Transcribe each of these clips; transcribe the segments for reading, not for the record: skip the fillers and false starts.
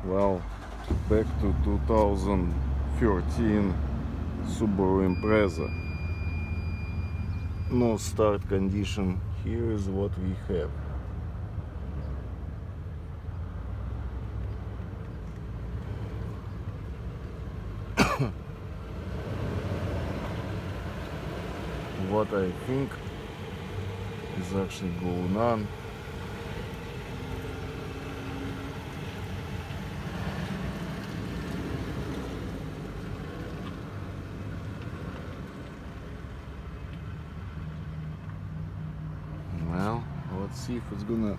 Well, back to 2013 Subaru Impreza. No start condition. Here is what we have. What I think is actually going on. Well, let's see if it's gonna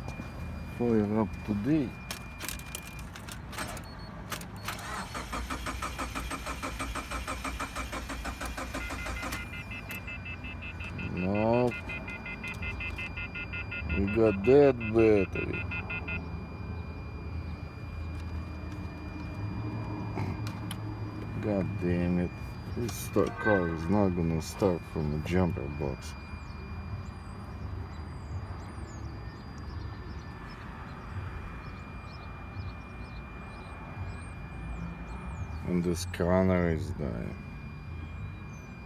fire up today. No, we got that battery. God damn it. This car is not gonna start from a jumper box. And the scanner is dying.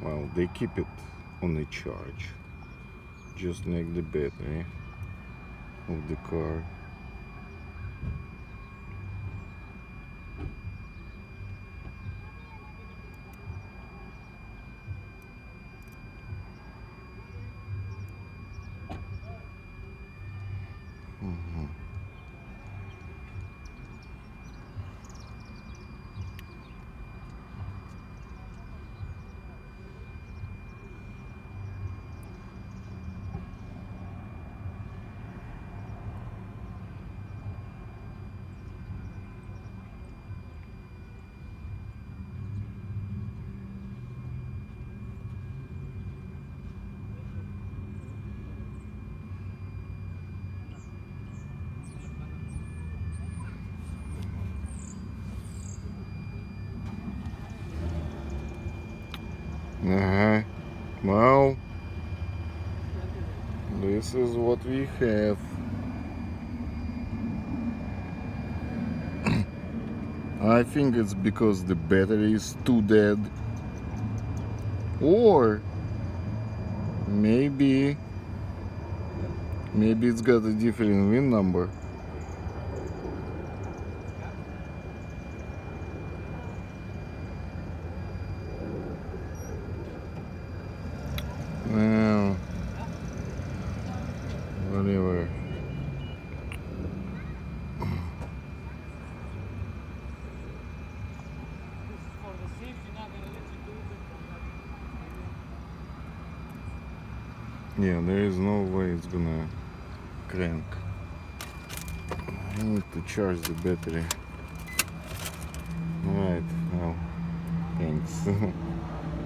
Well, they keep it on a charge, just like the battery of the car. Well, this is what we have. I think it's because the battery is too dead, or maybe it's got a different VIN number. Well, whatever. Yeah, there is no way it's gonna crank. I need to charge the battery. Alright, well, thanks.